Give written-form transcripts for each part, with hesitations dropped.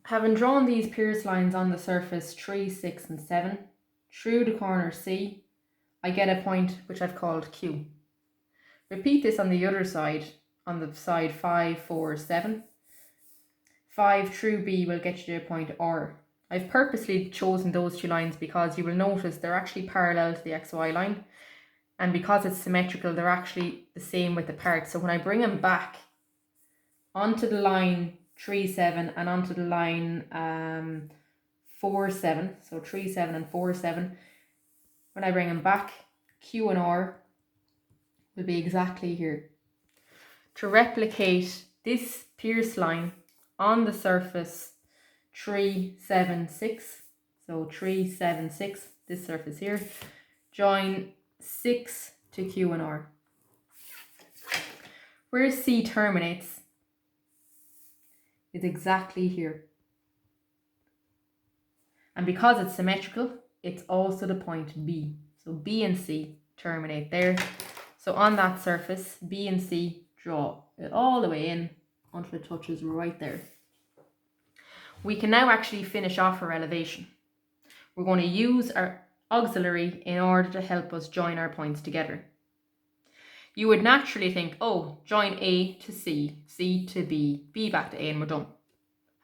Having drawn these pierced lines on the surface 3, 6 and 7, through the corner C, I get a point which I've called Q. Repeat this on the other side, on the side 5, 4, 7. 5 through B will get you to a point R. I've purposely chosen those two lines because you will notice they're actually parallel to the XY line, and because it's symmetrical, they're actually the same width apart. So when I bring them back onto the line 3, 7 and onto the line 4, 7, so 3, 7 and 4, 7, when I bring them back, Q and R will be exactly here. To replicate this pierced line on the surface 3, 7, 6, so 3, 7, 6, this surface here, join 6 to Q and R. Where C terminates is exactly here. And because it's symmetrical, it's also the point B. So B and C terminate there. So on that surface, B and C draw it all the way in until it touches right there. We can now actually finish off our elevation. We're going to use our auxiliary in order to help us join our points together. You would naturally think, oh, join A to C, C to B, B back to A, and we're done.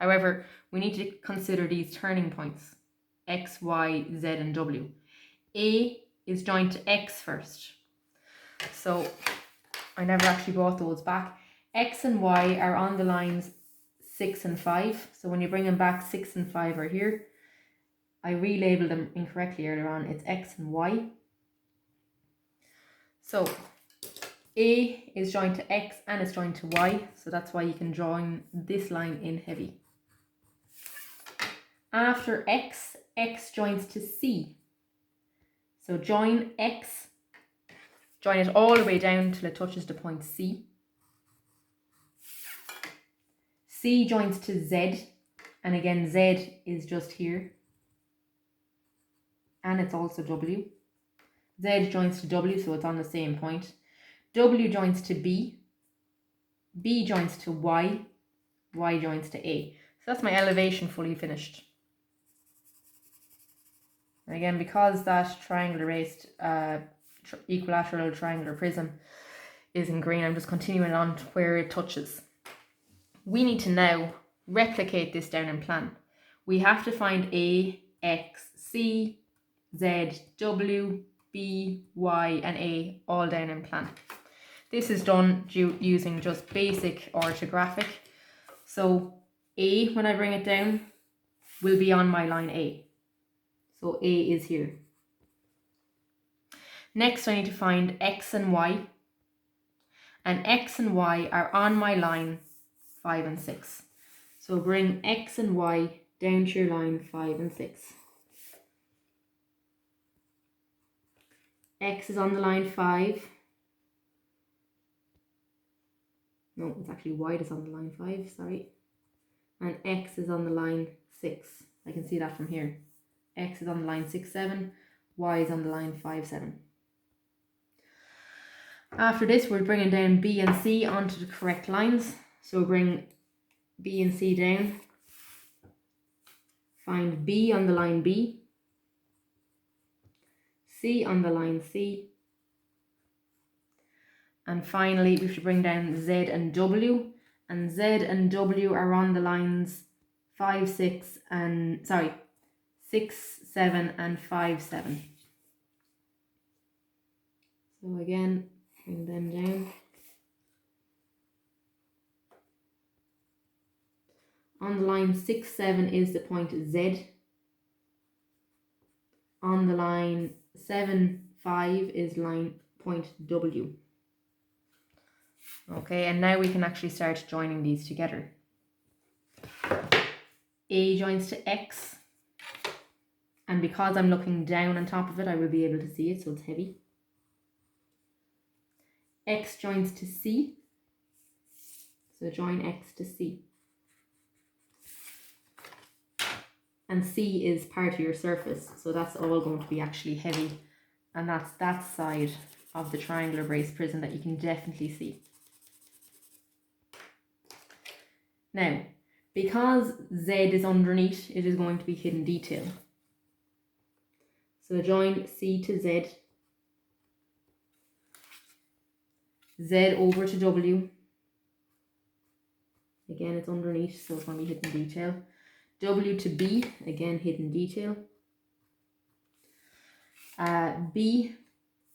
However, we need to consider these turning points, X, Y, Z, and W. A is joined to X first. So I never actually brought those back. X and Y are on the lines 6 and 5. So when you bring them back, 6 and 5 are here. I relabeled them incorrectly earlier on. It's X and Y. So A is joined to X and it's joined to Y. So that's why you can join this line in heavy. After X, X joins to C. So join X, join it all the way down till it touches the point C. C joins to Z, and again Z is just here. And it's also W. Z joins to W, so it's on the same point. W joins to B. B joins to Y. Y joins to A. So that's my elevation fully finished. And again, because that triangular raised equilateral triangular prism is in green, I'm just continuing on to where it touches. We need to now replicate this down in plan. We have to find A, X, C, Z, W, B, Y, and A all down in plan. This is done using just basic orthographic. So A, when I bring it down, will be on my line A. So A is here. Next, I need to find X and Y. And X and Y are on my line 5 and 6. So bring X and Y down to your line 5 and 6. X is on the line 5. No, it's actually Y that's on the line 5, sorry. And X is on the line 6. I can see that from here. X is on the line 6, 7. Y is on the line 5, 7. After this, we're bringing down B and C onto the correct lines. So bring B and C down. Find B on the line B. C on the line C. And finally, we should bring down Z and W. And Z and W are on the lines 5, 6, and 6, 7, and 5, 7. So again, bring them down. On the line 6, 7 is the point Z. On the line 7, 5 is point W. Okay, and now we can actually start joining these together. A joins to X. And because I'm looking down on top of it, I will be able to see it, so it's heavy. X joins to C. So join X to C. And C is part of your surface, so that's all going to be actually heavy. And that's that side of the triangular braced prism that you can definitely see. Now, Because Z is underneath, it is going to be hidden detail. So join C to Z, Z over to W. Again, it's underneath, so it's going to be hidden detail. W to B, again, hidden detail. B,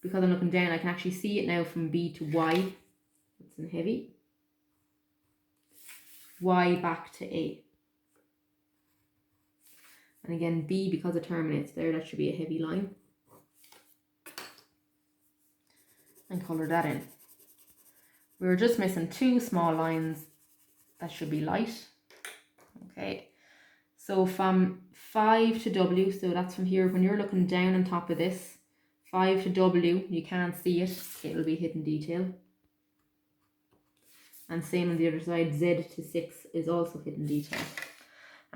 because I'm looking down, I can actually see it now from B to Y. It's in heavy. Y back to A. And again, B, because it terminates there, that should be a heavy line. And colour that in. We were just missing 2 small lines that should be light. Okay, so from 5 to W, so that's from here, when you're looking down on top of this, 5 to W, you can't see it, it'll be hidden detail. And same on the other side, Z to 6 is also hidden detail.